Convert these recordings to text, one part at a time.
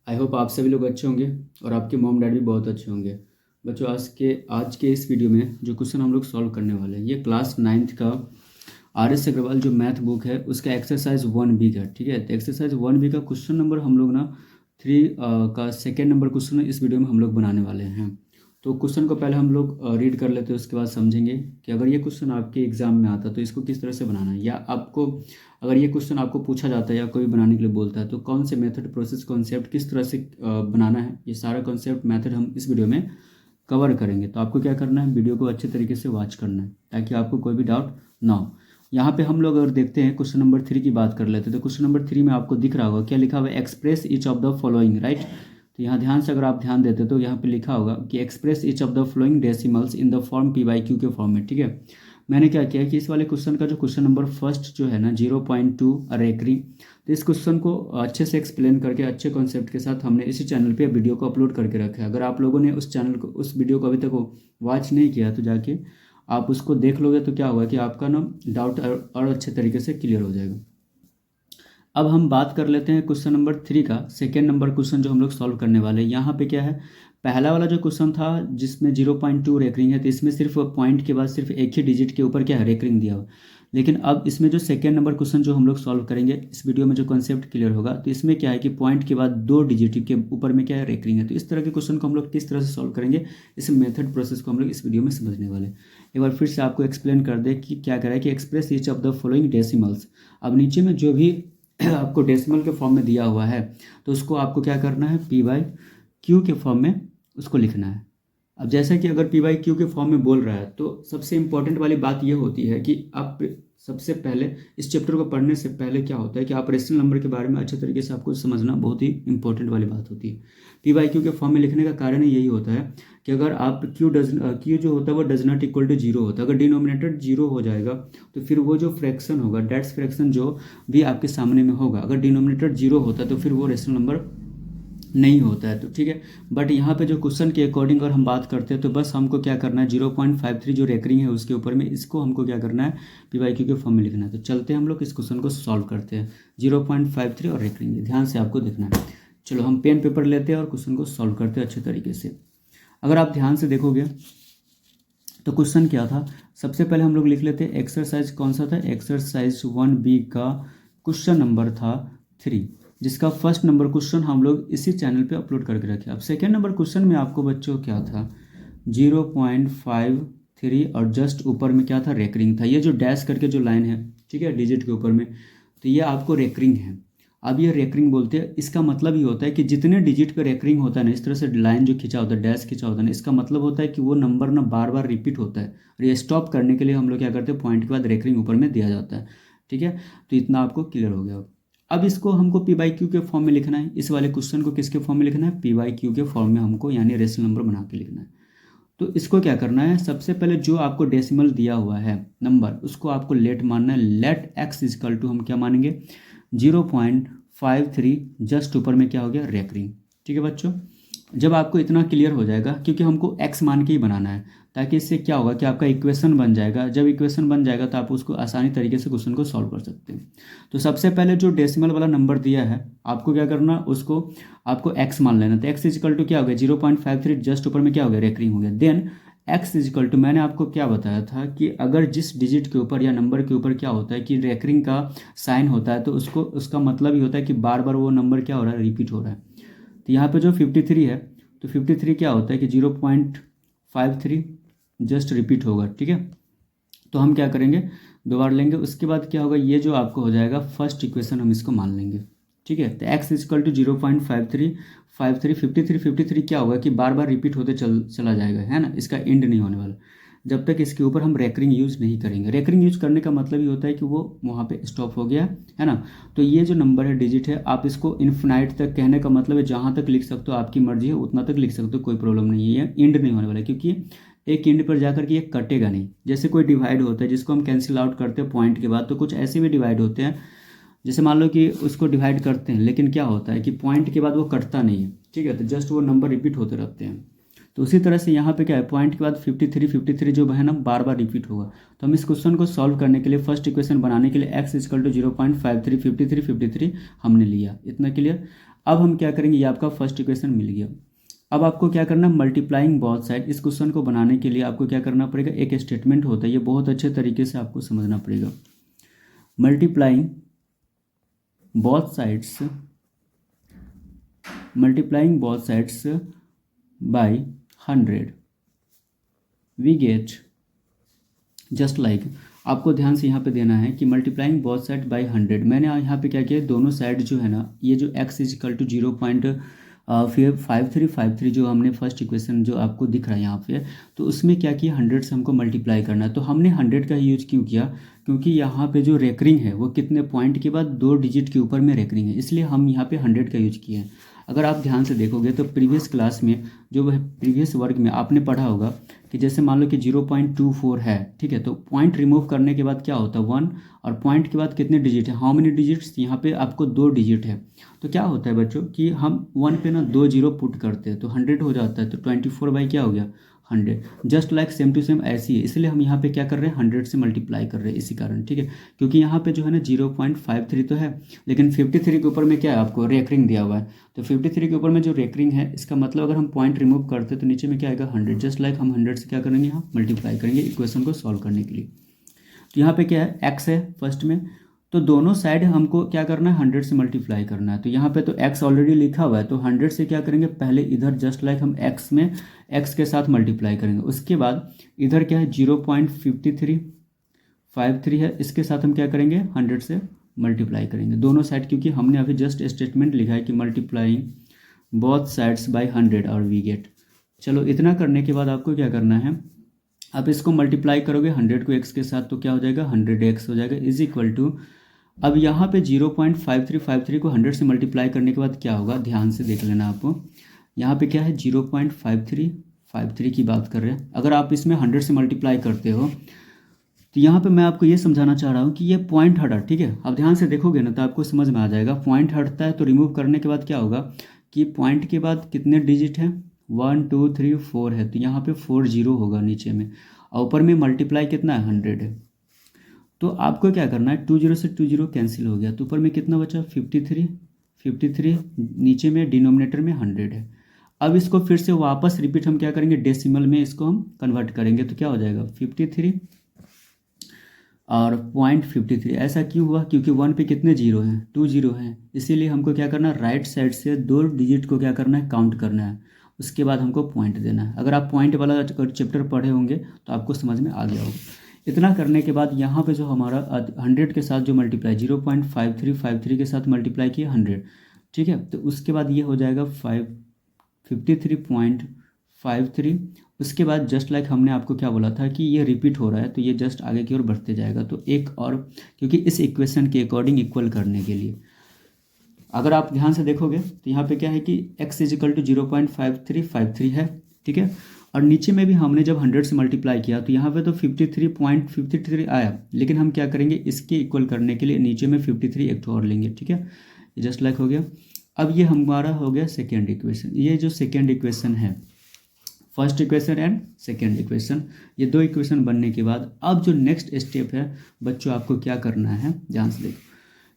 I hope आप सभी लोग अच्छे होंगे और आपके मॉम डैड भी बहुत अच्छे होंगे। बच्चों, आज के इस वीडियो में जो क्वेश्चन हम लोग सॉल्व करने वाले हैं, ये क्लास 9th का RS अग्रवाल जो मैथ बुक है उसका एक्सरसाइज 1B का। ठीक है, तो एक्सरसाइज 1B का क्वेश्चन नंबर हम लोग ना 3 का सेकेंड नंबर क्वेश्चन इस वीडियो में हम लोग बनाने वाले हैं। तो क्वेश्चन को पहले हम लोग रीड कर लेते हैं, उसके बाद समझेंगे कि अगर ये क्वेश्चन आपके एग्जाम में आता तो इसको किस तरह से बनाना है, या आपको अगर ये क्वेश्चन आपको पूछा जाता है या कोई बनाने के लिए बोलता है तो कौन से मेथड, प्रोसेस, कॉन्सेप्ट किस तरह से बनाना है, ये सारा कॉन्सेप्ट मेथड हम इस वीडियो में कवर करेंगे। तो आपको क्या करना है, वीडियो को अच्छे तरीके से वॉच करना है ताकि आपको कोई भी डाउट ना हो। यहाँ पे हम लोग अगर देखते हैं क्वेश्चन नंबर 3 की बात कर लेते हैं, तो क्वेश्चन नंबर 3 में आपको दिख रहा होगा क्या लिखा हुआ है, express each of the following, right. तो यहाँ ध्यान से अगर आप ध्यान देते तो यहाँ पे लिखा होगा कि express each of the flowing decimals in the form P/Q के फॉर्म में। ठीक है, मैंने क्या किया कि इस वाले क्वेश्चन का जो क्वेश्चन नंबर फर्स्ट जो है ना 0.2 रेकरिंग, तो इस क्वेश्चन को अच्छे से एक्सप्लेन करके अच्छे कॉन्सेप्ट के साथ हमने इसी चैनल पे वीडियो को अपलोड करके रखा है। अगर आप लोगों ने उस चैनल को, उस वीडियो को अभी तक वॉच नहीं किया तो जाके आप उसको देख लोगे तो क्या होगा कि आपका ना डाउट और अच्छे तरीके से क्लियर हो जाएगा। अब हम बात कर लेते हैं क्वेश्चन नंबर 3 का सेकेंड नंबर क्वेश्चन जो हम लोग सॉल्व करने वाले हैं। यहाँ पे क्या है, पहला वाला जो क्वेश्चन था जिसमें 0.2 रेकरिंग है, तो इसमें सिर्फ पॉइंट के बाद सिर्फ एक ही डिजिट के ऊपर क्या है, रेकरिंग दिया हुआ। लेकिन अब इसमें जो सेकेंड नंबर क्वेश्चन जो हम लोग सॉल्व करेंगे इस वीडियो में, जो कॉन्सेप्ट क्लियर होगा, तो इसमें क्या है कि पॉइंट के बाद 2 डिजिट के ऊपर में क्या है, रेकरिंग है। तो इस तरह के क्वेश्चन को हम लोग किस तरह से सॉल्व करेंगे, इस मेथड प्रोसेस को हम लोग इस वीडियो में समझने वाले। एक बार फिर से आपको एक्सप्लेन कर दे कि क्या करें कि express each of the following decimals. अब नीचे में जो भी आपको डेसिमल के फॉर्म में दिया हुआ है तो उसको आपको क्या करना है, P/Q के फॉर्म में उसको लिखना है। अब जैसा कि अगर P/Q के फॉर्म में बोल रहा है तो सबसे इंपॉर्टेंट वाली बात यह होती है कि आप सबसे पहले इस चैप्टर को पढ़ने से पहले क्या होता है कि आप रेशनल नंबर के बारे में अच्छे तरीके से आपको समझना बहुत ही इंपॉर्टेंट वाली बात होती है। P/Q के फॉर्म में लिखने का कारण यही होता है कि अगर आप Q जो होता है वो डज नॉट इक्वल टू 0 होता है। अगर डिनोमिनेटर 0 हो जाएगा तो फिर वो जो फ्रैक्शन होगा, डेट्स फ्रैक्शन जो भी आपके सामने में होगा, अगर डिनोमिनेटर 0 होता है तो फिर वो रेशनल नंबर नहीं होता है। तो ठीक है, बट यहाँ पे जो क्वेश्चन के अकॉर्डिंग अगर हम बात करते हैं तो बस हमको क्या करना है, 0.53 जो रेकरिंग है उसके ऊपर में इसको हमको क्या करना है, P/Q के फॉर्म में लिखना है। तो चलते हैं हम लोग इस क्वेश्चन को सॉल्व करते हैं। 0.53 और रेकरिंग, ध्यान से आपको देखना है। चलो हम पेन पेपर लेते हैं और क्वेश्चन को सॉल्व करते हैं अच्छे तरीके से। अगर आप ध्यान से देखोगे तो क्वेश्चन क्या था, सबसे पहले हम लोग लिख लेते हैं एक्सरसाइज कौन सा था, एक्सरसाइज 1B का क्वेश्चन नंबर था 3, जिसका फर्स्ट नंबर क्वेश्चन हम लोग इसी चैनल पे अपलोड करके रखे। अब सेकेंड नंबर क्वेश्चन में आपको बच्चों क्या था, 0.53 और जस्ट ऊपर में क्या था, रेकरिंग था। ये जो डैश करके जो लाइन है, ठीक है, डिजिट के ऊपर में, तो ये आपको रेकरिंग है। अब ये रेकरिंग बोलते हैं, इसका मतलब ये होता है कि जितने डिजिट पे रेकरिंग होता है ना, इस तरह से लाइन जो खिंचा होता है, डैश खिंचा होता है ना, इसका मतलब होता है कि वो नंबर ना बार बार रिपीट होता है। और ये स्टॉप करने के लिए हम लोग क्या करते हैं, पॉइंट के बाद रेकरिंग ऊपर में दिया जाता है। ठीक है, तो इतना आपको क्लियर हो गया। अब इसको हमको P/Q के फॉर्म में लिखना है। इस वाले क्वेश्चन को किसके फॉर्म में लिखना है, P/Q के फॉर्म में हमको, यानी रेशनल नंबर बना के लिखना है। तो इसको क्या करना है, सबसे पहले जो आपको डेसिमल दिया हुआ है नंबर, उसको आपको लेट मानना है। लेट x इजकल टू हम क्या मानेंगे, 0.53 जस्ट ऊपर में क्या हो गया, रेकरिंग। ठीक है बच्चों, जब आपको इतना क्लियर हो जाएगा, क्योंकि हमको x मान के ही बनाना है, ताकि इससे क्या होगा कि आपका इक्वेशन बन जाएगा। जब इक्वेशन बन जाएगा तो आप उसको आसानी तरीके से क्वेश्चन को सॉल्व कर सकते हैं। तो सबसे पहले जो डेसिमल वाला नंबर दिया है आपको क्या करना, उसको आपको x मान लेना। तो x इजिकल टू क्या हो गया, 0.53 जस्ट ऊपर में क्या हो गया, रेकरिंग हो गया। देन x इजिकल टू, मैंने आपको क्या बताया था कि अगर जिस डिजिट के ऊपर या नंबर के ऊपर क्या होता है कि रेकरिंग का साइन होता है तो उसको, उसका मतलब ही होता है कि बार बार वो नंबर क्या हो रहा है, रिपीट हो रहा है। तो यहाँ पे जो 53 है, तो 53 क्या होता है कि 0.53 जस्ट रिपीट होगा। ठीक है, तो हम क्या करेंगे, दो बार लेंगे। उसके बाद क्या होगा, ये जो आपको हो जाएगा फर्स्ट इक्वेशन, हम इसको मान लेंगे। ठीक है, तो x इजकल टू 0.53 53 क्या होगा कि बार बार रिपीट होते चला जाएगा, है ना, इसका एंड नहीं होने वाला जब तक इसके ऊपर हम रेकरिंग यूज़ नहीं करेंगे। रेकरिंग यूज़ करने का मतलब ये होता है कि वो वहाँ पे स्टॉप हो गया, है ना। तो ये जो नंबर है, डिजिट है, आप इसको इन्फिनाइट तक, कहने का मतलब है जहाँ तक लिख सकते हो, आपकी मर्जी है उतना तक लिख सकते हो, कोई प्रॉब्लम नहीं है। ये एंड नहीं होने वाला, क्योंकि एक एंड पर जाकर के ये कटेगा नहीं। जैसे कोई डिवाइड होता है जिसको हम कैंसिल आउट करते हैं पॉइंट के बाद, तो कुछ ऐसे भी डिवाइड होते हैं, जैसे मान लो कि उसको डिवाइड करते हैं लेकिन क्या होता है कि पॉइंट के बाद वो कटता नहीं है। ठीक है, तो जस्ट वो नंबर रिपीट होते रहते हैं। तो उसी तरह से यहाँ पे क्या है, पॉइंट के बाद 53 जो है ना बार बार रिपीट होगा। तो हम इस क्वेश्चन को सॉल्व करने के लिए, फर्स्ट इक्वेशन बनाने के लिए x इजकल टू 0.53 53 हमने लिया। इतना क्लियर। अब हम क्या करेंगे, ये आपका फर्स्ट इक्वेशन मिल गया। अब आपको क्या करना, मल्टीप्लाइंग बोथ साइड, इस क्वेश्चन को बनाने के लिए आपको क्या करना पड़ेगा, एक स्टेटमेंट होता है, ये बहुत अच्छे तरीके से आपको समझना पड़ेगा। Multiplying both sides, multiplying both sides by 100 we get, just like, आपको ध्यान से यहाँ पे देना है कि मल्टीप्लाइंग बोथ साइड बाय 100, मैंने यहाँ पे क्या किया, दोनों साइड जो है ना, ये जो x इज इक्वल टू 0.5353 जो हमने फर्स्ट इक्वेशन जो आपको दिख रहा है यहाँ पे, तो उसमें क्या किया, 100 से हमको मल्टीप्लाई करना है। तो हमने 100 का यूज क्यों किया, क्योंकि यहाँ पे जो रेकरिंग है वो कितने पॉइंट के बाद 2 डिजिट के ऊपर में रेकरिंग है, इसलिए हम यहाँ पे 100 का यूज किए हैं। अगर आप ध्यान से देखोगे तो प्रीवियस क्लास में जो वह प्रीवियस वर्ग में आपने पढ़ा होगा कि जैसे मान लो कि 0.24 है, ठीक है, तो पॉइंट रिमूव करने के बाद क्या होता है 1, और पॉइंट के बाद कितने डिजिट है, हाउ मेनी डिजिट्स, यहाँ पे आपको 2 डिजिट है। तो क्या होता है बच्चों कि हम 1 पे ना 2 जीरो पुट करते हैं तो 100 हो जाता है, तो 24 बाई क्या हो गया 100, just like same to same ऐसी है, इसलिए हम यहाँ पे क्या कर रहे हैं 100 से मल्टीप्लाई कर रहे हैं इसी कारण, ठीक है, क्योंकि यहाँ पे जो है ना 0.53 तो है, लेकिन 53 के ऊपर में क्या है आपको रेकरिंग दिया हुआ है, तो 53 के ऊपर में जो रेकरिंग है, इसका मतलब अगर हम पॉइंट रिमूव करते हैं तो नीचे में क्या आएगा 100, जस्ट लाइक हम 100 से क्या करेंगे यहाँ मल्टीप्लाई करेंगे इक्वेशन को सॉल्व करने के लिए। तो यहाँ पे क्या है x है फर्स्ट में, तो दोनों साइड हमको क्या करना है 100 से मल्टीप्लाई करना है, तो यहाँ पे तो x ऑलरेडी लिखा हुआ है, तो 100 से क्या करेंगे पहले इधर जस्ट लाइक हम x में x के साथ मल्टीप्लाई करेंगे, उसके बाद इधर क्या है 0.5353 है, इसके साथ हम क्या करेंगे 100 से मल्टीप्लाई करेंगे दोनों साइड, क्योंकि हमने अभी जस्ट स्टेटमेंट लिखा है कि मल्टीप्लाइंग बोथ साइड्स बाय 100 और वी गेट। चलो इतना करने के बाद आपको क्या करना है, आप इसको मल्टीप्लाई करोगे 100 को x के साथ तो क्या हो जाएगा 100x हो जाएगा, इज इक्वल टू, अब यहाँ पे 0.5353 को 100 से मल्टीप्लाई करने के बाद क्या होगा, ध्यान से देख लेना आपको, यहाँ पे क्या है 0.5353 की बात कर रहे हैं, अगर आप इसमें 100 से मल्टीप्लाई करते हो तो यहाँ पे मैं आपको ये समझाना चाह रहा हूँ कि ये पॉइंट हटा, ठीक है, अब ध्यान से देखोगे ना तो आपको समझ में आ जाएगा, पॉइंट हटता है तो रिमूव करने के बाद क्या होगा कि पॉइंट के बाद कितने डिजिट हैं 1 2 3 4 है, तो यहाँ पे 4 जीरो होगा नीचे में, और ऊपर में मल्टीप्लाई कितना है 100 है, तो आपको क्या करना है 2 जीरो से 2 जीरो कैंसिल हो गया, तो ऊपर में कितना बचा 53, नीचे में डिनोमिनेटर में 100 है। अब इसको फिर से वापस रिपीट हम क्या करेंगे, डेसिमल में इसको हम कन्वर्ट करेंगे, तो क्या हो जाएगा 53 और 0.53, ऐसा क्यों हुआ, क्योंकि 1 पे कितने जीरो हैं 2 जीरो हैं, इसीलिए हमको क्या करना है राइट साइड से 2 डिजिट को क्या करना है काउंट करना है, उसके बाद हमको पॉइंट देना है। अगर आप पॉइंट वाला चैप्टर पढ़े होंगे तो आपको समझ में आ गया होगा। इतना करने के बाद यहाँ पे जो हमारा 100 के साथ जो मल्टीप्लाई 0.5353 के साथ मल्टीप्लाई किया 100, ठीक है, तो उसके बाद ये हो जाएगा 53.53, उसके बाद जस्ट लाइक हमने आपको क्या बोला था कि ये रिपीट हो रहा है तो ये जस्ट आगे की ओर बढ़ते जाएगा, तो एक और, क्योंकि इस इक्वेशन के अकॉर्डिंग इक्वल करने के लिए अगर आप ध्यान से देखोगे तो यहाँ पे क्या है कि x इज इक्वल टू 0.5353 है, ठीक है, और नीचे में भी हमने जब 100 से मल्टीप्लाई किया तो यहाँ पे तो 53.53 आया, लेकिन हम क्या करेंगे इसके इक्वल करने के लिए नीचे में 53 एक और लेंगे, ठीक है, ये जस्ट लाइक हो गया। अब ये हमारा हो गया सेकेंड इक्वेशन, ये जो सेकेंड इक्वेशन है, first equation and second equation, ये 2 इक्वेशन बनने के बाद अब जो नेक्स्ट स्टेप है बच्चों आपको क्या करना है, ध्यान से देखो,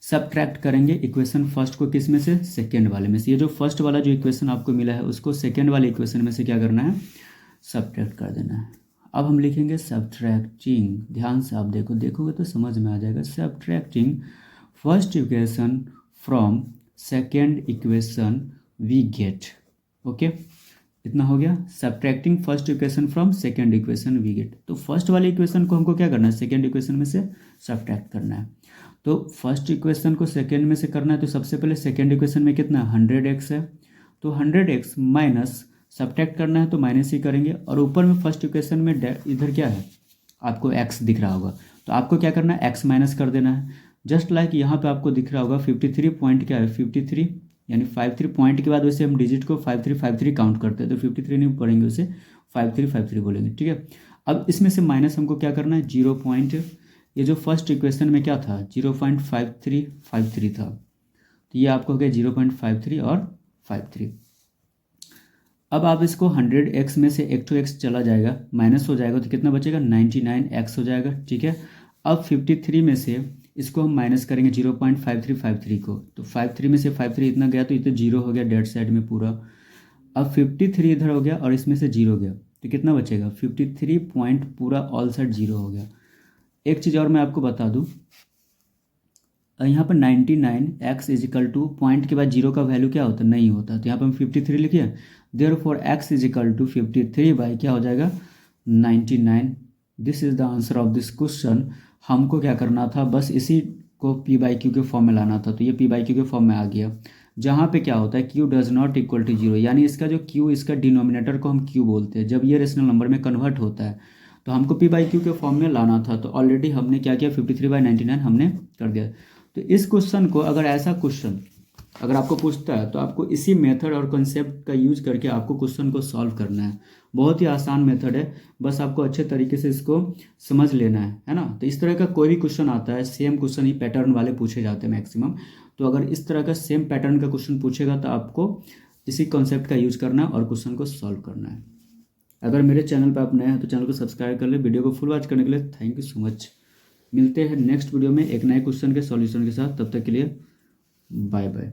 सब्ट्रैक्ट करेंगे इक्वेशन फर्स्ट को किस में से, सेकेंड वाले में से, ये जो फर्स्ट वाला जो इक्वेशन आपको मिला है उसको सेकेंड वाले इक्वेशन में से क्या करना है सब्ट्रैक्ट कर देना है। अब हम लिखेंगे सब्ट्रैक्टिंग, ध्यान से आप देखोगे तो समझ में आ जाएगा, subtracting first equation from second equation we get, okay, इतना हो गया, subtracting first equation from second equation we get. तो फर्स्ट वाले इक्वेशन को हमको क्या करना है सेकेंड इक्वेशन में से सब्ट्रैक्ट करना है, तो फर्स्ट इक्वेशन को सेकेंड में से करना है, तो सबसे पहले सेकेंड इक्वेशन में कितना 100x है, तो 100x माइनस सब्ट्रैक्ट करना है तो माइनस ही करेंगे, और ऊपर में फर्स्ट इक्वेशन में इधर क्या है आपको x दिख रहा होगा, तो आपको क्या करना है x माइनस कर देना है, जस्ट लाइक यहाँ पे आपको दिख रहा होगा 53 पॉइंट क्या है 53, यानी 53 पॉइंट के बाद वैसे हम डिजिट को 5353 काउंट करते हैं, तो 53 नहीं पढ़ेंगे उसे 5353 बोलेंगे, ठीक है। अब इसमें से माइनस हमको क्या करना है 0 पॉइंट, ये जो फर्स्ट इक्वेशन में क्या था 0.5353 था, तो ये आपको हो गया 0.53 और 53। अब आप इसको 100x में से एक तो x चला जाएगा माइनस हो जाएगा, तो कितना बचेगा 99x हो जाएगा, ठीक है। अब 53 में से इसको हम माइनस करेंगे 0.5353 को, तो 53 में से 53 इतना गया तो इतना जीरो हो गया डेड साइड में पूरा। अब 53 इधर हो गया और इसमें से जीरो गया तो कितना बचेगा 53 पॉइंट पूरा ऑल साइड जीरो हो गया। एक चीज़ और मैं आपको बता दूँ, यहाँ पर 99 x इजिकल टू पॉइंट के बाद जीरो का वैल्यू क्या होता है, नहीं होता, तो यहाँ पर हम 53 लिखिए, therefore x equal to 53 by क्या हो जाएगा 99। This is the answer of this question. हमको क्या करना था, बस इसी को p बाई क्यू के फॉर्म में लाना था, तो ये p बाई क्यू के फॉर्म में आ गया, जहाँ पे क्या होता है q does not equal to zero, यानी इसका जो q, इसका डिनोमिनेटर को हम q बोलते हैं, जब ये रेशनल नंबर में कन्वर्ट होता है तो हमको p बाई क्यू के फॉर्म में लाना था। तो ऑलरेडी हमने क्या किया 53/99 हमने कर दिया। तो इस क्वेश्चन को अगर ऐसा क्वेश्चन अगर आपको पूछता है तो आपको इसी मेथड और कॉन्सेप्ट का यूज करके आपको क्वेश्चन को सॉल्व करना है। बहुत ही आसान मेथड है, बस आपको अच्छे तरीके से इसको समझ लेना है ना। तो इस तरह का कोई भी क्वेश्चन आता है, सेम क्वेश्चन ही पैटर्न वाले पूछे जाते हैं मैक्सिमम, तो अगर इस तरह का सेम पैटर्न का क्वेश्चन पूछेगा तो आपको इसी कॉन्सेप्ट का यूज करना है और क्वेश्चन को सॉल्व करना है। अगर मेरे चैनल पर आप नए हैं तो चैनल को सब्सक्राइब कर ले। वीडियो को फुल वॉच करने के लिए थैंक यू सो मच। मिलते हैं नेक्स्ट वीडियो में एक नए क्वेश्चन के सॉल्यूशन के साथ, तब तक के लिए बाय बाय।